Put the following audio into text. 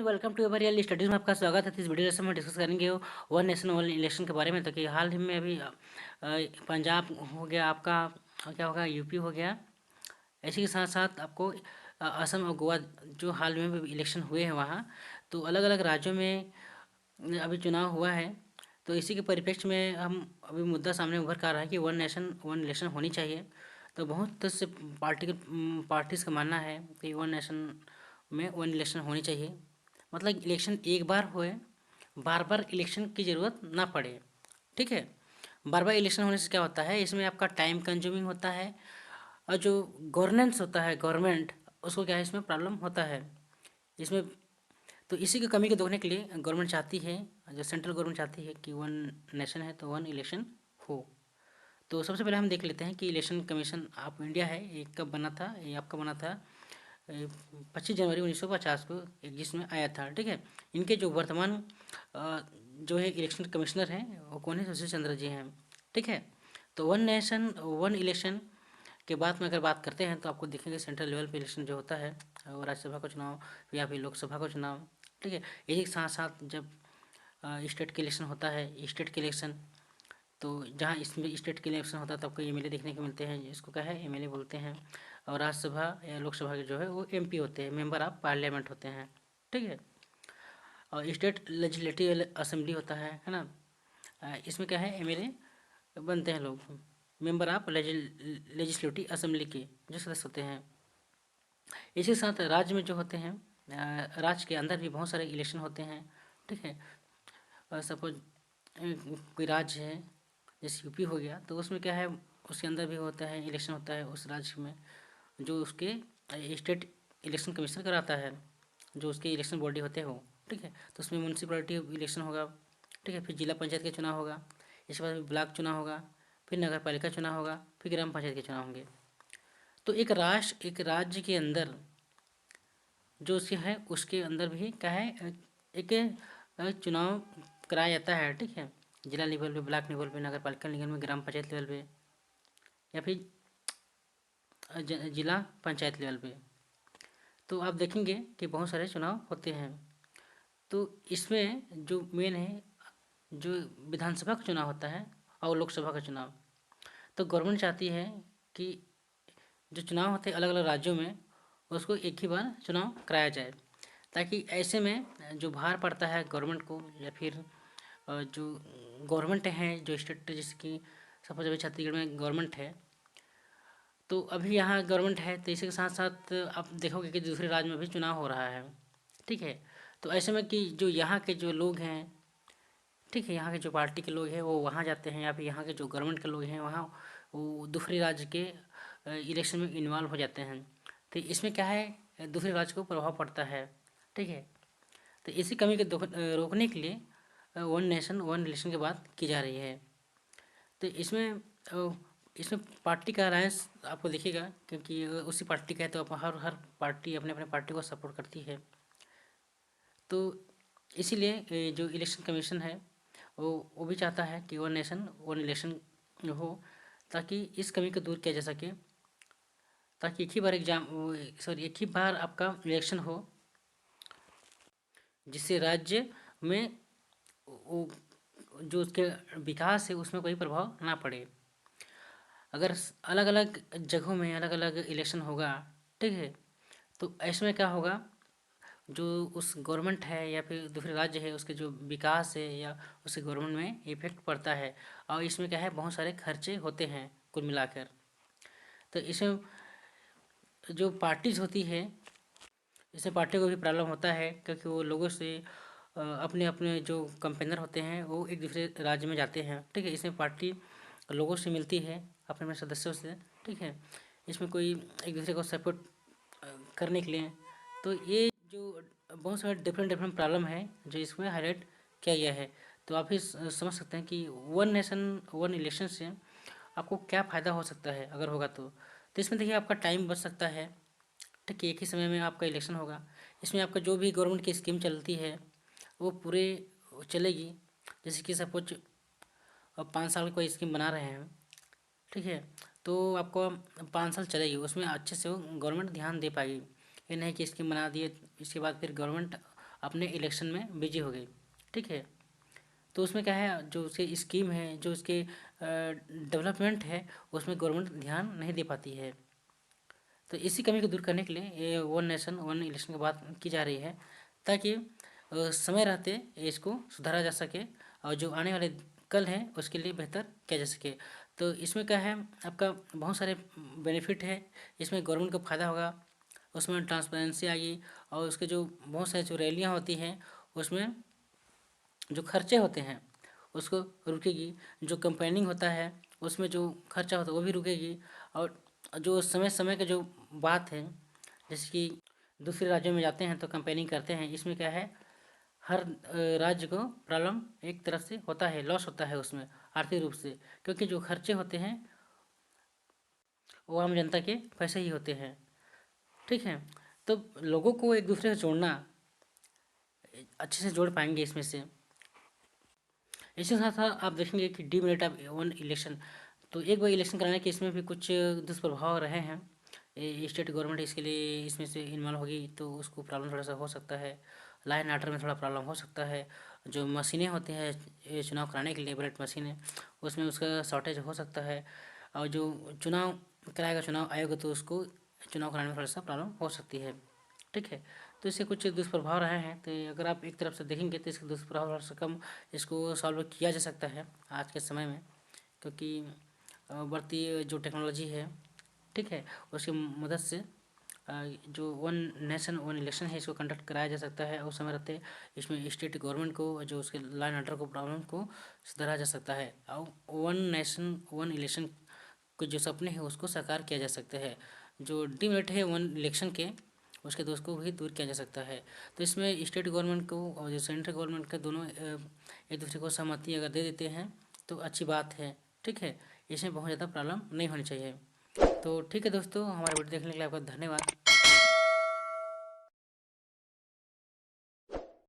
Everyone, welcome to ever real studies में आपका स्वागत है। इस वीडियो लेसन में डिस्कस करेंगे वन नेशन वन इलेक्शन के बारे में। तो कि हाल ही में अभी पंजाब हो गया, आपका क्या होगा, यूपी हो गया। इसी के साथ साथ आपको असम और गोवा जो हाल में भी इलेक्शन हुए हैं वहाँ, तो अलग अलग राज्यों में अभी चुनाव हुआ है। तो इसी के परिप्रेक्ष्य में हम अभी मुद्दा सामने उभर कर रहा है कि वन नेशन वन इलेक्शन होनी चाहिए। तो बहुत से पार्टीज़ का मानना है कि वन नेशन में वन इलेक्शन होनी चाहिए। मतलब इलेक्शन एक बार होए, बार बार इलेक्शन की ज़रूरत ना पड़े। ठीक है, बार बार इलेक्शन होने से क्या होता है, इसमें आपका टाइम कंज्यूमिंग होता है और जो गवर्नेंस होता है, गवर्नमेंट, उसको क्या है, इसमें प्रॉब्लम होता है इसमें। तो इसी की कमी को देखने के लिए गवर्नमेंट चाहती है, जो सेंट्रल गवर्नमेंट चाहती है कि वन नेशन है तो वन इलेक्शन हो। तो सबसे पहले हम देख लेते हैं कि इलेक्शन कमीशन ऑफ इंडिया है, ये कब बना था। ये आपका बना था 25 जनवरी 1950 को, जिसमें आया था। ठीक है, इनके जो वर्तमान जो है इलेक्शन कमिश्नर हैं वो कौन है, सुशील चंद्र जी हैं। ठीक है, तो वन नेशन वन इलेक्शन के बाद में अगर बात करते हैं तो आपको देखेंगे सेंट्रल लेवल पे इलेक्शन जो होता है, और राज्यसभा का चुनाव या फिर लोकसभा का चुनाव। ठीक है, एक साथ साथ जब स्टेट के इलेक्शन होता है, स्टेट के इलेक्शन, तो जहाँ इसमें स्टेट के इलेक्शन होता है तो आपको एमएलए देखने को मिलते हैं, इसको क्या है, एमएलए बोलते हैं। और राज्यसभा या लोकसभा के जो है वो एमपी होते हैं, मेंबर ऑफ पार्लियामेंट होते हैं। ठीक है, और स्टेट लेजिस्लेटिव असेंबली होता है ना। इसमें क्या है, एमएलए बनते हैं लोग, मेंबर ऑफ लेजिस्लेटिव असेंबली के जो सदस्य होते हैं। इसी के साथ राज्य में जो होते हैं, राज्य के अंदर भी बहुत सारे इलेक्शन होते हैं। ठीक है, सपोज कोई राज्य है, जैसे यूपी हो गया, तो उसमें क्या है, उसके अंदर भी होता है इलेक्शन होता है उस राज्य में, जो उसके स्टेट इलेक्शन कमीशन कराता है, जो उसके इलेक्शन बॉडी होते हैं वो। ठीक है, तो उसमें म्यूनसिपलिटी इलेक्शन होगा। ठीक है, फिर जिला पंचायत के चुनाव होगा, इसके बाद ब्लॉक चुनाव होगा, फिर नगर पालिका चुनाव होगा, फिर ग्राम पंचायत के चुनाव होंगे। तो एक राज्य के अंदर जो उसके है, उसके अंदर भी क्या है, एक चुनाव कराया जाता है। ठीक है, जिला लेवल पे, ब्लॉक लेवल पे, नगर पालिका लेवल में, ग्राम पंचायत लेवल पे, या फिर जिला पंचायत लेवल पे। तो आप देखेंगे कि बहुत सारे चुनाव होते हैं। तो इसमें जो मेन है, जो विधानसभा का चुनाव होता है और लोकसभा का चुनाव, तो गवर्नमेंट चाहती है कि जो चुनाव होते हैं अलग अलग राज्यों में, उसको एक ही बार चुनाव कराया जाए, ताकि ऐसे में जो भार पड़ता है गवर्नमेंट को, या फिर जो गवर्नमेंट है, जो स्टेट, जिसकी सपोज अभी छत्तीसगढ़ में गवर्नमेंट है, तो अभी यहाँ गवर्नमेंट है, तो इसी के साथ साथ आप देखोगे कि दूसरे राज्य में भी चुनाव हो रहा है। ठीक है, तो ऐसे में कि जो यहाँ के जो लोग हैं, ठीक है, यहाँ के जो पार्टी के लोग हैं वो वहाँ जाते हैं, या फिर यहाँ के जो गवर्नमेंट के लोग हैं वहाँ वो दूसरे राज्य के इलेक्शन में इन्वॉल्व हो जाते हैं। तो इसमें क्या है, दूसरे राज्य को प्रभाव पड़ता है। ठीक है, तो इसी कमी को रोकने के लिए वन नेशन वन इलेक्शन की बात की जा रही है। तो इसमें पार्टी का अलायंस आपको दिखेगा, क्योंकि उसी पार्टी का है, तो हर हर पार्टी अपने अपने पार्टी को सपोर्ट करती है। तो इसीलिए जो इलेक्शन कमीशन है वो भी चाहता है कि वन नेशन वन इलेक्शन हो, ताकि इस कमी को दूर किया जा सके, ताकि एक ही बार आपका इलेक्शन हो, जिससे राज्य में वो जो उसके विकास है उसमें कोई प्रभाव ना पड़े। अगर अलग अलग जगहों में अलग अलग इलेक्शन होगा, ठीक है, तो ऐसे में क्या होगा, जो उस गवर्नमेंट है या फिर दूसरे राज्य है, उसके जो विकास है या उसके गवर्नमेंट में इफेक्ट पड़ता है। और इसमें क्या है, बहुत सारे खर्चे होते हैं कुल मिलाकर। तो इसमें जो पार्टीज होती है, इससे पार्टी को भी प्रॉब्लम होता है, क्योंकि वो लोगों से अपने अपने जो कंपेनर होते हैं वो एक दूसरे राज्य में जाते हैं। ठीक है, इसमें पार्टी लोगों से मिलती है, अपने अपने सदस्यों से। ठीक है, इसमें कोई एक दूसरे को सपोर्ट करने के लिए, तो ये जो बहुत सारे डिफरेंट डिफरेंट प्रॉब्लम है जो इसमें हाईलाइट किया गया है। तो आप ही समझ सकते हैं कि वन नेशन वन इलेक्शन से आपको क्या फ़ायदा हो सकता है अगर होगा तो इसमें देखिए आपका टाइम बच सकता है। ठीक है, एक ही समय में आपका इलेक्शन होगा, इसमें आपका जो भी गवर्नमेंट की स्कीम चलती है वो पूरे चलेगी। जैसे कि सपोज 5 साल की कोई स्कीम बना रहे हैं, ठीक है, तो आपको 5 साल चलेगी, उसमें अच्छे से वो गवर्नमेंट ध्यान दे पाएगी। ये नहीं कि स्कीम बना दिए, इसके बाद फिर गवर्नमेंट अपने इलेक्शन में बिजी हो गई। ठीक है, तो उसमें क्या है, जो उसके स्कीम है, जो उसके डेवलपमेंट है, उसमें गवर्नमेंट ध्यान नहीं दे पाती है। तो इसी कमी को दूर करने के लिए ये वन नेशन वन इलेक्शन की बात की जा रही है, ताकि समय रहते इसको सुधारा जा सके और जो आने वाले कल है उसके लिए बेहतर किया जा सके। तो इसमें क्या है, आपका बहुत सारे बेनिफिट है, इसमें गवर्नमेंट को फ़ायदा होगा, उसमें ट्रांसपेरेंसी आएगी, और उसके जो बहुत सारी जो रैलियाँ होती हैं उसमें जो खर्चे होते हैं उसको रुकेगी, जो कंपेनिंग होता है उसमें जो खर्चा होता है वो भी रुकेगी, और जो समय समय का जो बात है, जैसे कि दूसरे राज्यों में जाते हैं तो कंपेनिंग करते हैं, इसमें क्या है, हर राज्य को प्रॉब्लम एक तरफ से होता है, लॉस होता है उसमें आर्थिक रूप से, क्योंकि जो खर्चे होते हैं वो आम जनता के पैसे ही होते हैं। ठीक है, तो लोगों को एक दूसरे से जोड़ना, अच्छे से जोड़ पाएंगे इसमें से। इसके साथ साथ आप देखेंगे कि डीमेरिट ऑफ वन इलेक्शन, तो एक बार इलेक्शन कराने के इसमें भी कुछ दुष्प्रभाव रहे हैं। स्टेट गवर्नमेंट इसके लिए इसमें से इन्वॉल्व होगी तो उसको प्रॉब्लम थोड़ा सा हो सकता है, लाइन आर्डर में थोड़ा प्रॉब्लम हो सकता है, जो मशीनें होती हैं ये चुनाव कराने के लिए, बैलेट मशीनें, उसमें उसका शॉर्टेज हो सकता है, और जो चुनाव कराएगा चुनाव आयोग तो उसको चुनाव कराने में थोड़ा सा प्रॉब्लम हो सकती है। ठीक है, तो इससे कुछ दुष्प्रभाव रहे हैं, तो अगर आप एक तरफ से देखेंगे तो इसके दुष्प्रभाव थोड़ा सा कम इसको सॉल्व किया जा सकता है आज के समय में, क्योंकि बढ़ती जो टेक्नोलॉजी है, ठीक है, उसकी मदद से जो वन नेशन वन इलेक्शन है इसको कंडक्ट कराया जा सकता है, उस समय रहते इसमें स्टेट गवर्नमेंट को जो उसके लाइन ऑर्डर को प्रॉब्लम को सुधारा जा सकता है, और वन नेशन वन इलेक्शन के जो सपने हैं उसको साकार किया जा सकता है। जो डिमेरिट है वन इलेक्शन के, उसके दोष को भी दूर किया जा सकता है। तो इसमें स्टेट गवर्नमेंट को और जो सेंट्रल गवर्नमेंट का दोनों एक दूसरे को सहमति अगर दे देते हैं तो अच्छी बात है। ठीक है, इसमें बहुत ज़्यादा प्रॉब्लम नहीं होनी चाहिए। तो ठीक है दोस्तों, हमारे वीडियो देखने के लिए आपका धन्यवाद।